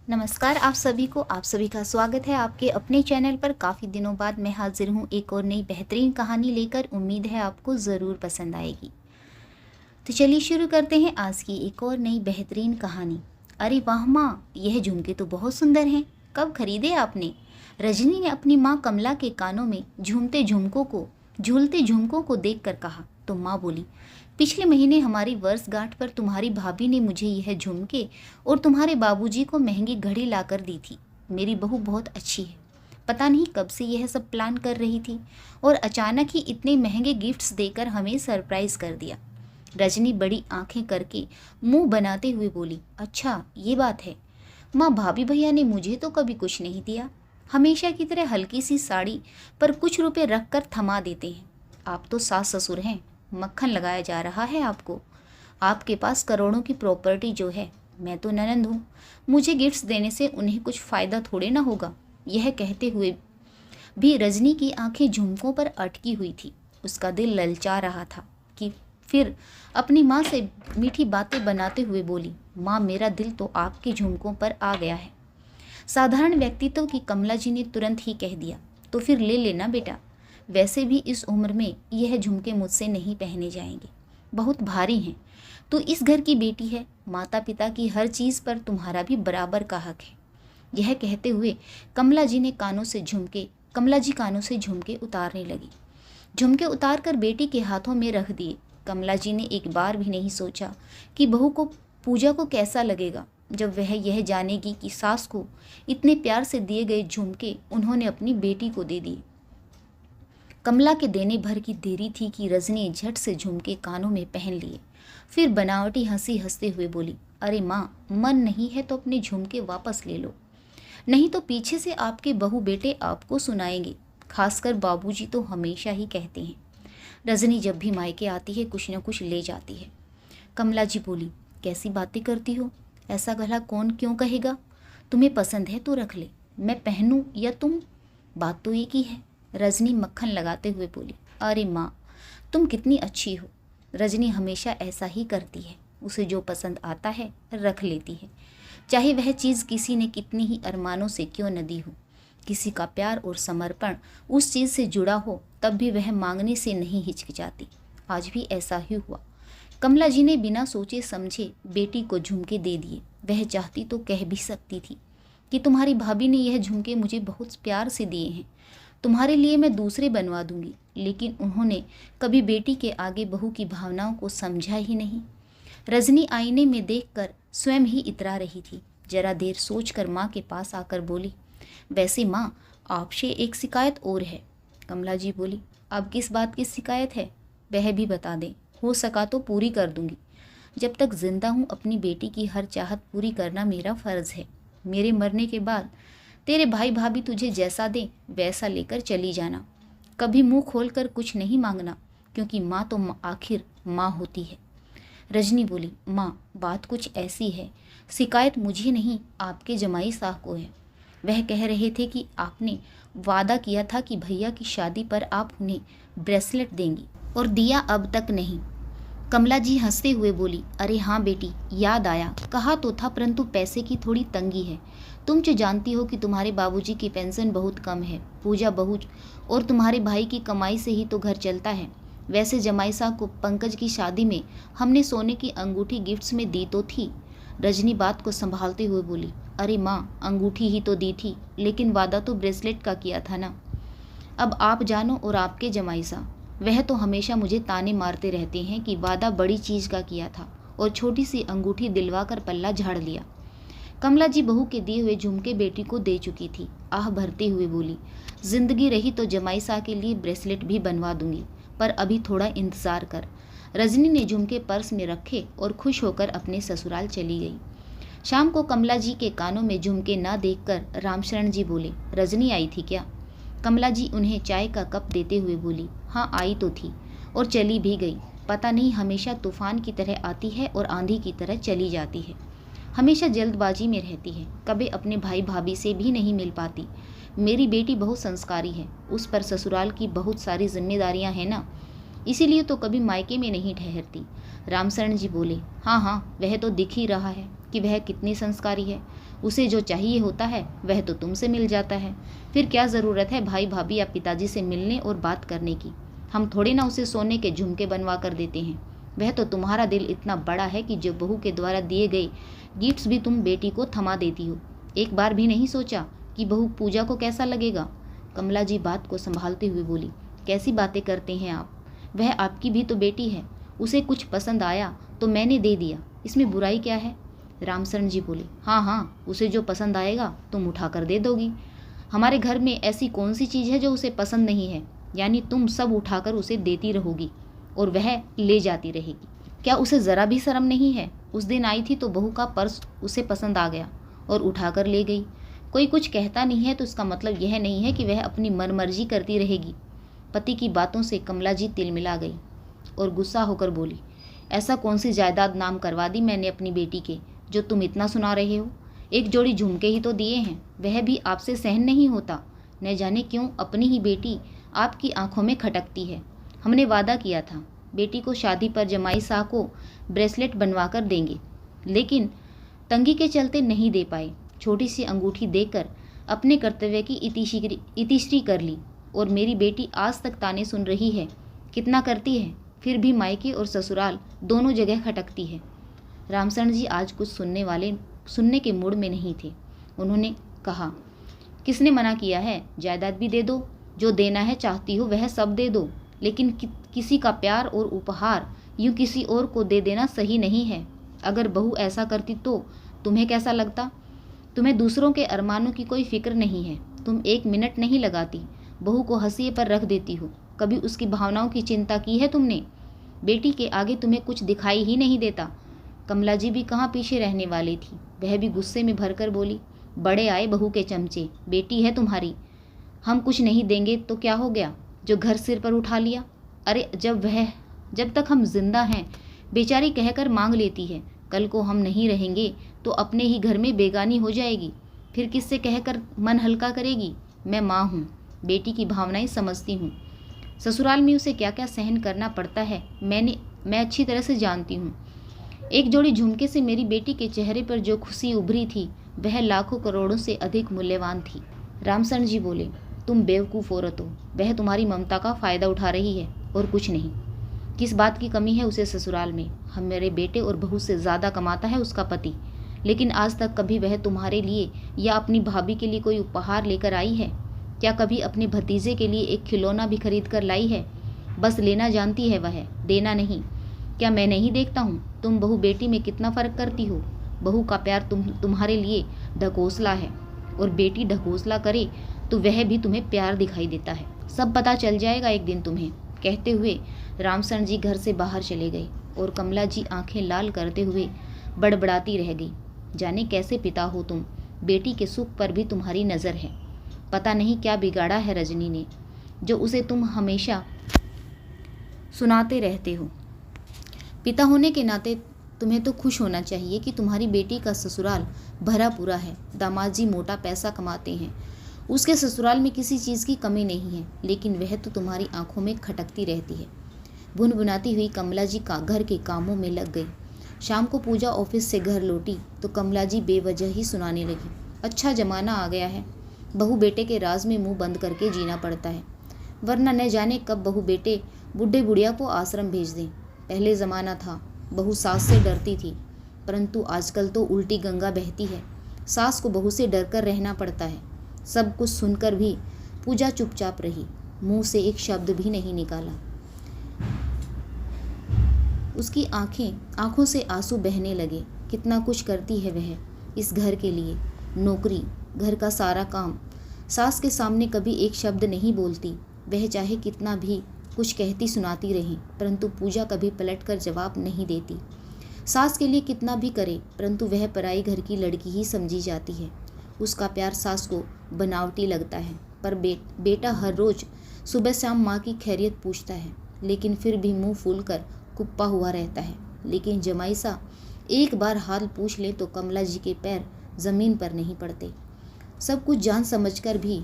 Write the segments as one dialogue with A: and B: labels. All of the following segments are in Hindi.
A: नमस्कार आप सभी को। आप सभी का स्वागत है आपके अपने चैनल पर। काफ़ी दिनों बाद मैं हाजिर हूँ एक और नई बेहतरीन कहानी लेकर। उम्मीद है आपको ज़रूर पसंद आएगी। तो चलिए शुरू करते हैं आज की एक और नई बेहतरीन कहानी। अरे वाह माँ, यह झुमके तो बहुत सुंदर हैं। कब खरीदे आपने? रजनी ने अपनी माँ कमला के कानों में झूलते झुमकों को देखकर कहा। तो माँ बोली, पिछले महीने हमारी वर्षगांठ पर तुम्हारी भाभी ने मुझे यह झुमके और तुम्हारे बाबूजी को महंगी घड़ी लाकर दी थी। मेरी बहू बहुत अच्छी है। पता नहीं कब से यह सब प्लान कर रही थी और अचानक ही इतने महंगे गिफ्ट्स देकर हमें सरप्राइज कर दिया। रजनी बड़ी आंखें करके मुंह बनाते हुए बोली, अच्छा ये बात है। माँ, भाभी भैया ने मुझे तो कभी कुछ नहीं दिया। हमेशा की तरह हल्की सी साड़ी पर कुछ रुपए रख कर थमा देते हैं। आप तो सास ससुर हैं, मक्खन लगाया जा रहा है आपको। आपके पास करोड़ों की प्रॉपर्टी जो है, मैं तो ननंद हूँ। मुझे गिफ्ट्स देने से उन्हें कुछ फ़ायदा थोड़े ना होगा। यह कहते हुए भी रजनी की आंखें झुमकों पर अटकी हुई थी। उसका दिल ललचा रहा था कि फिर अपनी माँ से मीठी बातें बनाते हुए बोली, माँ मेरा दिल तो आपके झुमकों पर आ गया है। साधारण व्यक्तित्व की कमला जी ने तुरंत ही कह दिया, तो फिर ले लेना बेटा। वैसे भी इस उम्र में यह झुमके मुझसे नहीं पहने जाएंगे, बहुत भारी हैं। तो इस घर की बेटी है, माता पिता की हर चीज़ पर तुम्हारा भी बराबर का हक है। यह कहते हुए कमला जी कानों से झुमके उतारने लगी। झुमके उतार कर बेटी के हाथों में रख दिए। कमला जी ने एक बार भी नहीं सोचा कि बहू को पूजा को कैसा लगेगा जब वह यह जानेगी कि सास को इतने प्यार से दिए गए झुमके उन्होंने अपनी बेटी को दे दिए। कमला के देने भर की देरी थी कि रजनी झट से झुमके कानों में पहन लिए। फिर बनावटी हंसी हंसते हुए बोली, अरे माँ, मन नहीं है तो अपने झुमके वापस ले लो, नहीं तो पीछे से आपके बहू बेटे आपको सुनाएंगे। खासकर बाबूजी तो हमेशा ही कहते हैं, रजनी जब भी मायके आती है कुछ न कुछ ले जाती है। कमला जी बोली, कैसी बातें करती हो, ऐसा गला कौन क्यों कहेगा। तुम्हें पसंद है तो रख ले, मैं पहनूं या तुम, बात तो एक ही है। रजनी मक्खन लगाते हुए बोली, अरे माँ, तुम कितनी अच्छी हो। रजनी हमेशा ऐसा ही करती है, उसे जो पसंद आता है रख लेती है, चाहे वह चीज़ किसी ने कितनी ही अरमानों से क्यों न दी हो। किसी का प्यार और समर्पण उस चीज़ से जुड़ा हो तब भी वह मांगने से नहीं हिचकिचाती। आज भी ऐसा ही हुआ। कमला जी ने बिना सोचे समझे बेटी को झुमके दे दिए। वह चाहती तो कह भी सकती थी कि तुम्हारी भाभी ने यह झुमके मुझे बहुत प्यार से दिए हैं, तुम्हारे लिए मैं दूसरे बनवा दूंगी। लेकिन उन्होंने कभी बेटी के आगे बहू की भावनाओं को समझा ही नहीं। रजनी आईने में देखकर स्वयं ही इतरा रही थी। जरा देर सोचकर माँ के पास आकर बोली, वैसे माँ, आपसे एक शिकायत और है। कमला जी बोली, अब किस बात की शिकायत है, वह भी बता दें, हो सका तो पूरी कर दूंगी। जब तक जिंदा हूँ अपनी बेटी की हर चाहत पूरी करना मेरा फ़र्ज़ है। मेरे मरने के बाद तेरे भाई भाभी तुझे जैसा दें वैसा लेकर चली जाना। कभी मुंह खोलकर कुछ नहीं मांगना, क्योंकि माँ तो आखिर माँ होती है। रजनी बोली, माँ, बात कुछ ऐसी है, शिकायत मुझे नहीं आपके जमाई साहब को है। वह कह रहे थे कि आपने वादा किया था कि भैया की शादी पर आप उन्हें ब्रेसलेट देंगी और दिया अब तक नहीं। कमला जी हंसते हुए बोली, अरे हाँ बेटी, याद आया, कहा तो था, परंतु पैसे की थोड़ी तंगी है। तुम जो जानती हो कि तुम्हारे बाबूजी की पेंशन बहुत कम है। पूजा बहू और तुम्हारे भाई की कमाई से ही तो घर चलता है। वैसे जमाई साहब को पंकज की शादी में हमने सोने की अंगूठी गिफ्ट्स में दी तो थी। रजनी बात को संभालते हुए बोली, अरे माँ, अंगूठी ही तो दी थी, लेकिन वादा तो ब्रेसलेट का किया था ना। अब आप जानो और आपके जमाई साहब, वह तो हमेशा मुझे ताने मारते रहते हैं कि वादा बड़ी चीज़ का किया था और छोटी सी अंगूठी दिलवा कर पल्ला झाड़ लिया। कमला जी बहू के दिए हुए झुमके बेटी को दे चुकी थी। आह भरते हुए बोली, जिंदगी रही तो जमाई साहब के लिए ब्रेसलेट भी बनवा दूंगी, पर अभी थोड़ा इंतज़ार कर। रजनी ने झुमके पर्स में रखे और खुश होकर अपने ससुराल चली गई। शाम को कमला जी के कानों में झुमके ना देखकर रामशरण जी बोले, रजनी आई थी क्या? कमला जी उन्हें चाय का कप देते हुए बोली, हाँ आई तो थी और चली भी गई। पता नहीं हमेशा तूफान की तरह आती है और आंधी की तरह चली जाती है। हमेशा जल्दबाजी में रहती है, कभी अपने भाई भाभी से भी नहीं मिल पाती। मेरी बेटी बहुत संस्कारी है, उस पर ससुराल की बहुत सारी जिम्मेदारियां हैं ना, इसीलिए तो कभी मायके में नहीं ठहरती। रामशरण जी बोले, हाँ हाँ, वह तो दिख ही रहा है। कि वह कितनी संस्कारी है। उसे जो चाहिए होता है वह तो तुमसे मिल जाता है। फिर क्या ज़रूरत है भाई भाभी या पिताजी से मिलने और बात करने की। हम थोड़ी ना उसे सोने के झुमके बनवा कर देते हैं। वह तो तुम्हारा दिल इतना बड़ा है कि जो बहू के द्वारा दिए गए गिफ्ट्स भी तुम बेटी को थमा देती हो। एक बार भी नहीं सोचा कि बहू पूजा को कैसा लगेगा। कमला जी बात को संभालते हुए बोली, कैसी बातें करते हैं आप। वह आपकी भी तो बेटी है। उसे कुछ पसंद आया तो मैंने दे दिया, इसमें बुराई क्या है। रामशरण जी बोले, हाँ हाँ, उसे जो पसंद आएगा तुम उठा कर दे दोगी। हमारे घर में ऐसी कौन सी चीज़ है जो उसे पसंद नहीं है। यानी तुम सब उठाकर उसे देती रहोगी और वह ले जाती रहेगी। क्या उसे ज़रा भी शर्म नहीं है। उस दिन आई थी तो बहू का पर्स उसे पसंद आ गया और उठाकर ले गई। कोई कुछ कहता नहीं है तो इसका मतलब यह नहीं है कि वह अपनी मनमर्जी करती रहेगी। पति की बातों से कमला जी तिलमिला गई और गुस्सा होकर बोली, ऐसा कौन सी जायदाद नाम करवा दी मैंने अपनी बेटी के जो तुम इतना सुना रहे हो। एक जोड़ी झुमके ही तो दिए हैं, वह भी आपसे सहन नहीं होता। न जाने क्यों अपनी ही बेटी आपकी आंखों में खटकती है। हमने वादा किया था बेटी को शादी पर जमाई शाह को ब्रेसलेट बनवा कर देंगे, लेकिन तंगी के चलते नहीं दे पाए। छोटी सी अंगूठी देकर अपने कर्तव्य की इतिश्री कर ली और मेरी बेटी आज तक ताने सुन रही है। कितना करती है, फिर भी मायके और ससुराल दोनों जगह खटकती है। रामशरण जी आज कुछ सुनने के मूड में नहीं थे। उन्होंने कहा, किसने मना किया है, जायदाद भी दे दो, जो देना है चाहती हो वह सब दे दो, लेकिन किसी का प्यार और उपहार यूँ किसी और को दे देना सही नहीं है। अगर बहू ऐसा करती तो तुम्हें कैसा लगता। तुम्हें दूसरों के अरमानों की कोई फिक्र नहीं है। तुम एक मिनट नहीं लगाती, बहू को हंसिए पर रख देती हो। कभी उसकी भावनाओं की चिंता की है तुमने। बेटी के आगे तुम्हें कुछ दिखाई ही नहीं देता। कमला जी भी कहाँ पीछे रहने वाली थी, वह भी गुस्से में भरकर बोली, बड़े आए बहू के चमचे, बेटी है तुम्हारी, हम कुछ नहीं देंगे तो क्या हो गया, जो घर सिर पर उठा लिया। अरे जब तक हम जिंदा हैं बेचारी कहकर मांग लेती है, कल को हम नहीं रहेंगे तो अपने ही घर में बेगानी हो जाएगी, फिर किससे कहकर मन हल्का करेगी। मैं माँ हूँ, बेटी की भावनाएं समझती हूँ। ससुराल में उसे क्या क्या सहन करना पड़ता है मैं अच्छी तरह से जानती हूँ। एक जोड़ी झुमके से मेरी बेटी के चेहरे पर जो खुशी उभरी थी वह लाखों करोड़ों से अधिक मूल्यवान थी। रामशरण जी बोले, तुम बेवकूफ़ औरत हो, वह तुम्हारी ममता का फ़ायदा उठा रही है और कुछ नहीं। किस बात की कमी है उसे ससुराल में। हम मेरे बेटे और बहू से ज़्यादा कमाता है उसका पति, लेकिन आज तक कभी वह तुम्हारे लिए या अपनी भाभी के लिए कोई उपहार लेकर आई है। क्या कभी अपने भतीजे के लिए एक खिलौना भी खरीद कर लाई है। बस लेना जानती है वह, देना नहीं। क्या मैं नहीं देखता हूँ तुम बहू बेटी में कितना फ़र्क करती हो। बहू का प्यार तुम्हारे लिए ढकोसला है और बेटी ढकोसला करे तो वह भी तुम्हें प्यार दिखाई देता है। सब पता चल जाएगा एक दिन तुम्हें। कहते हुए रामशरण जी घर से बाहर चले गए और कमला जी आंखें लाल करते हुए बड़बड़ाती रह गई। जाने कैसे पिता हो तुम, बेटी के सुख पर भी तुम्हारी नज़र है। पता नहीं क्या बिगाड़ा है रजनी ने जो उसे तुम हमेशा सुनाते रहते हो। पिता होने के नाते तुम्हें तो खुश होना चाहिए कि तुम्हारी बेटी का ससुराल भरा पूरा है। दामाद जी मोटा पैसा कमाते हैं, उसके ससुराल में किसी चीज़ की कमी नहीं है, लेकिन वह तो तुम्हारी आंखों में खटकती रहती है। भुनभुनाती हुई कमला जी का घर के कामों में लग गई। शाम को पूजा ऑफिस से घर लौटी तो कमला जी बेवजह ही सुनाने लगी, अच्छा ज़माना आ गया है, बहू बेटे के राज में मुंह बंद करके जीना पड़ता है, वरना न जाने कब बहू बेटे बुढ़े बुढ़िया को आश्रम भेज दें। पहले ज़माना था, बहू सास से डरती थी, परंतु आजकल तो उल्टी गंगा बहती है। सास को बहू से डर कर रहना पड़ता है। सब कुछ सुनकर भी पूजा चुपचाप रही, मुंह से एक शब्द भी नहीं निकाला। उसकी आंखों से आंसू बहने लगे। कितना कुछ करती है वह इस घर के लिए, नौकरी, घर का सारा काम। सास के सामने कभी एक शब्द नहीं बोलती। वह चाहे कितना भी कुछ कहती सुनाती रही, परंतु पूजा कभी पलटकर जवाब नहीं देती। सास के लिए कितना भी करे, परंतु वह पराई घर की लड़की ही समझी जाती है। उसका प्यार सास को बनावटी लगता है, पर बेटा हर रोज़ सुबह शाम माँ की खैरियत पूछता है, लेकिन फिर भी मुंह फूलकर कुप्पा हुआ रहता है। लेकिन जमाई सा एक बार हाल पूछ ले तो कमला जी के पैर ज़मीन पर नहीं पड़ते। सब कुछ जान समझकर भी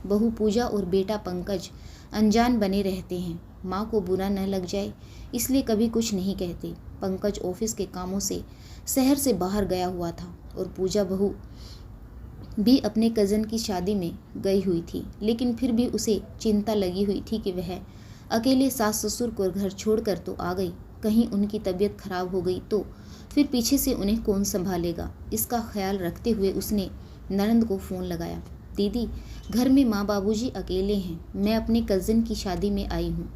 A: बहू पूजा और बेटा पंकज अनजान बने रहते हैं। माँ को बुरा न लग जाए इसलिए कभी कुछ नहीं कहते। पंकज ऑफिस के कामों से शहर से बाहर गया हुआ था और पूजा बहू भी अपने कज़न की शादी में गई हुई थी, लेकिन फिर भी उसे चिंता लगी हुई थी कि वह अकेले सास ससुर को घर छोड़कर तो आ गई, कहीं उनकी तबीयत खराब हो गई तो फिर पीछे से उन्हें कौन संभालेगा। इसका ख्याल रखते हुए उसने ननंद को फ़ोन लगाया। दीदी, घर में माँ बाबूजी अकेले हैं, मैं अपने कज़न की शादी में आई हूँ।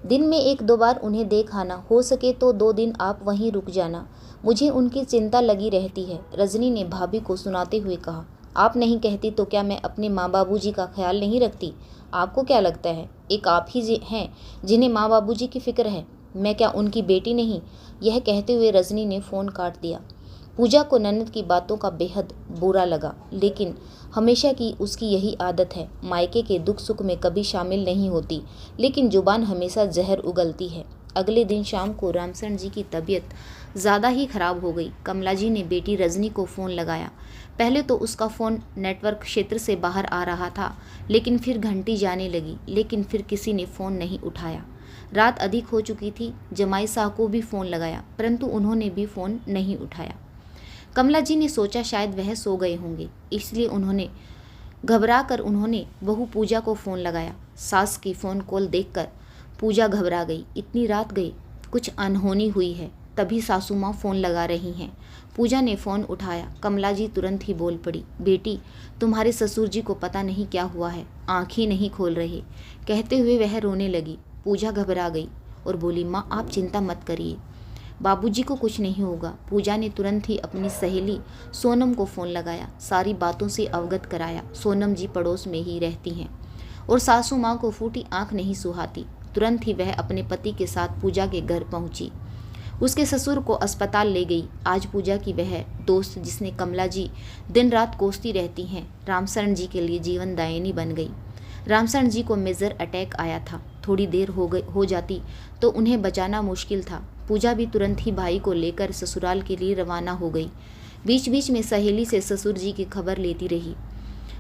A: दिन में 1-2 बार उन्हें देख आना, हो सके तो 2 दिन आप वहीं रुक जाना, मुझे उनकी चिंता लगी रहती है, रजनी ने भाभी को सुनाते हुए कहा। आप नहीं कहती तो क्या मैं अपने माँ बाबूजी का ख्याल नहीं रखती? आपको क्या लगता है एक आप ही हैं जिन्हें माँ बाबूजी की फिक्र है? मैं क्या उनकी बेटी नहीं? यह कहते हुए रजनी ने फ़ोन काट दिया। पूजा को ननद की बातों का बेहद बुरा लगा, लेकिन हमेशा की उसकी यही आदत है, मायके के दुख सुख में कभी शामिल नहीं होती, लेकिन जुबान हमेशा जहर उगलती है। अगले दिन शाम को रामसरण जी की तबीयत ज़्यादा ही खराब हो गई। कमला जी ने बेटी रजनी को फ़ोन लगाया। पहले तो उसका फ़ोन नेटवर्क क्षेत्र से बाहर आ रहा था, लेकिन फिर घंटी जाने लगी, लेकिन फिर किसी ने फ़ोन नहीं उठाया। रात अधिक हो चुकी थी। जमाई साह को भी फ़ोन लगाया, परंतु उन्होंने भी फ़ोन नहीं उठाया। कमला जी ने सोचा शायद वह सो गए होंगे, इसलिए घबरा कर उन्होंने बहू पूजा को फ़ोन लगाया। सास की फ़ोन कॉल देखकर पूजा घबरा गई। इतनी रात गई, कुछ अनहोनी हुई है, तभी सासू माँ फ़ोन लगा रही हैं। पूजा ने फ़ोन उठाया। कमला जी तुरंत ही बोल पड़ी, बेटी, तुम्हारे ससुर जी को पता नहीं क्या हुआ है, आँख ही नहीं खोल रहे। कहते हुए वह रोने लगी। पूजा घबरा गई और बोली, माँ आप चिंता मत करिए, बाबूजी को कुछ नहीं होगा। पूजा ने तुरंत ही अपनी सहेली सोनम को फ़ोन लगाया, सारी बातों से अवगत कराया। सोनम जी पड़ोस में ही रहती हैं और सासू माँ को फूटी आंख नहीं सुहाती। तुरंत ही वह अपने पति के साथ पूजा के घर पहुंची, उसके ससुर को अस्पताल ले गई। आज पूजा की वह दोस्त जिसने कमला जी दिन रात कोसती रहती हैं, रामसरण जी के लिए जीवनदायिनी बन गई। रामसरण जी को मेजर अटैक आया था, थोड़ी देर हो जाती तो उन्हें बचाना मुश्किल था। पूजा भी तुरंत ही भाई को लेकर ससुराल के लिए रवाना हो गई। बीच बीच में सहेली से ससुर जी की खबर लेती रही,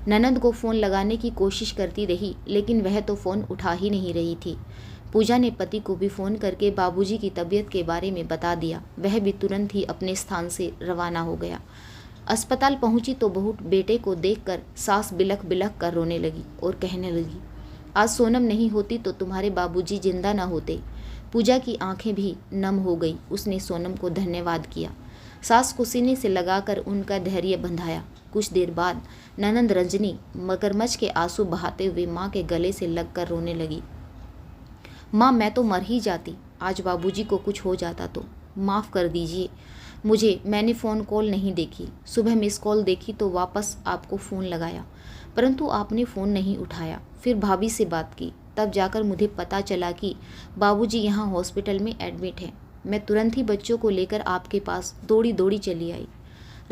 A: ननद को फ़ोन लगाने की कोशिश करती रही, लेकिन वह तो फ़ोन उठा ही नहीं रही थी। पूजा ने पति को भी फ़ोन करके बाबूजी की तबीयत के बारे में बता दिया। वह भी तुरंत ही अपने स्थान से रवाना हो गया। अस्पताल पहुंची तो बहू बेटे को देखकर सास बिलख बिलख कर रोने लगी और कहने लगी, आज सोनम नहीं होती तो तुम्हारे बाबूजी जिंदा ना होते। पूजा की आंखें भी नम हो गई। उसने सोनम को धन्यवाद किया। सास को सीने से लगाकर उनका धैर्य बंधाया। कुछ देर बाद ननंद रजनी मगरमच्छ के आंसू बहाते हुए माँ के गले से लगकर रोने लगी। माँ, मैं तो मर ही जाती, आज बाबूजी को कुछ हो जाता तो। माफ़ कर दीजिए मुझे, मैंने फ़ोन कॉल नहीं देखी। सुबह मिस कॉल देखी तो वापस आपको फ़ोन लगाया, परंतु आपने फ़ोन नहीं उठाया। फिर भाभी से बात की, तब जाकर मुझे पता चला कि बाबूजी यहाँ हॉस्पिटल में एडमिट हैं। मैं तुरंत ही बच्चों को लेकर आपके पास दौड़ी दौड़ी चली आई।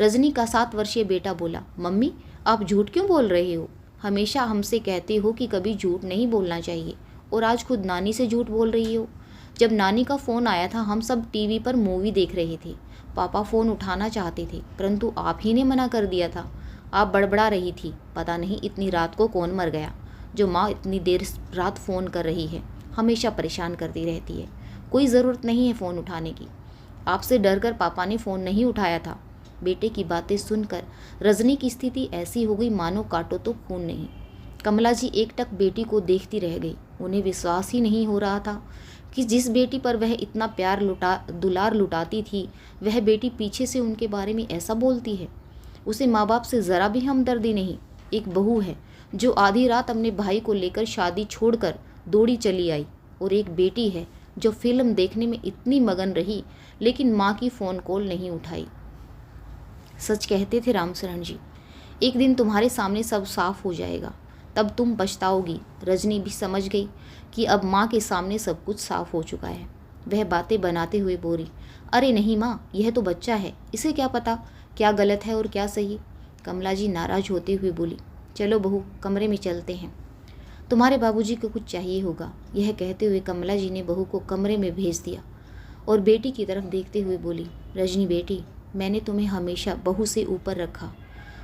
A: रजनी का 7 वर्षीय बेटा बोला, मम्मी आप झूठ क्यों बोल रहे हो? हमेशा हमसे कहते हो कि कभी झूठ नहीं बोलना चाहिए, और आज खुद नानी से झूठ बोल रही हो। जब नानी का फ़ोन आया था हम सब टीवी पर मूवी देख रहे थे। पापा फ़ोन उठाना चाहते थे, परंतु आप ही ने मना कर दिया था। आप बड़बड़ा रही थी, पता नहीं इतनी रात को कौन मर गया। जो माँ इतनी देर रात फ़ोन कर रही है, हमेशा परेशान करती रहती है। कोई ज़रूरत नहीं है फ़ोन उठाने की। आपसे डर कर पापा ने फ़ोन नहीं उठाया था। बेटे की बातें सुनकर रजनी की स्थिति ऐसी हो गई मानो काटो तो खून नहीं। कमला जी एकटक बेटी को देखती रह गई। उन्हें विश्वास ही नहीं हो रहा था कि जिस बेटी पर वह इतना प्यार दुलार लुटाती थी, वह बेटी पीछे से उनके बारे में ऐसा बोलती है। उसे माँ बाप से ज़रा भी हमदर्दी नहीं। एक बहू है जो आधी रात अपने भाई को लेकर शादी छोड़कर दौड़ी चली आई, और एक बेटी है जो फिल्म देखने में इतनी मगन रही, लेकिन माँ की फ़ोन कॉल नहीं उठाई। सच कहते थे रामसरण जी, एक दिन तुम्हारे सामने सब साफ हो जाएगा, तब तुम पछताओगी। रजनी भी समझ गई कि अब माँ के सामने सब कुछ साफ हो चुका है। वह बातें बनाते हुए बोली, अरे नहीं माँ, यह तो बच्चा है, इसे क्या पता क्या गलत है और क्या सही। कमला जी नाराज होते हुए बोली, चलो बहू कमरे में चलते हैं, तुम्हारे बाबूजी को कुछ चाहिए होगा। यह कहते हुए कमला जी ने बहू को कमरे में भेज दिया और बेटी की तरफ देखते हुए बोली, रजनी बेटी, मैंने तुम्हें हमेशा बहू से ऊपर रखा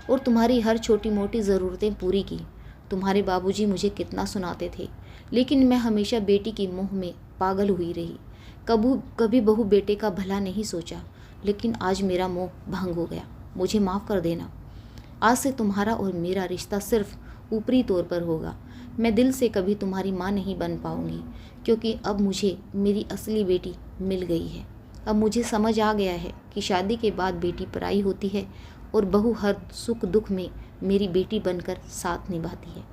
A: और तुम्हारी हर छोटी मोटी ज़रूरतें पूरी की। तुम्हारे बाबूजी मुझे कितना सुनाते थे, लेकिन मैं हमेशा बेटी की मुँह में पागल हुई रही। कभी बहू बेटे का भला नहीं सोचा, लेकिन आज मेरा मोह भंग हो गया। मुझे माफ़ कर देना। आज से तुम्हारा और मेरा रिश्ता सिर्फ ऊपरी तौर पर होगा। मैं दिल से कभी तुम्हारी माँ नहीं बन पाऊंगी, क्योंकि अब मुझे मेरी असली बेटी मिल गई है। अब मुझे समझ आ गया है कि शादी के बाद बेटी पराई होती है और बहू हर सुख दुख में मेरी बेटी बनकर साथ निभाती है।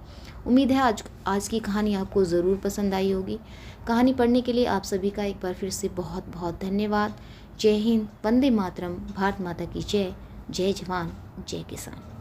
A: उम्मीद है आज की कहानी आपको ज़रूर पसंद आई होगी। कहानी पढ़ने के लिए आप सभी का एक बार फिर से बहुत बहुत धन्यवाद। जय हिंद, वंदे मातरम, भारत माता की जय। जय जवान, जय किसान।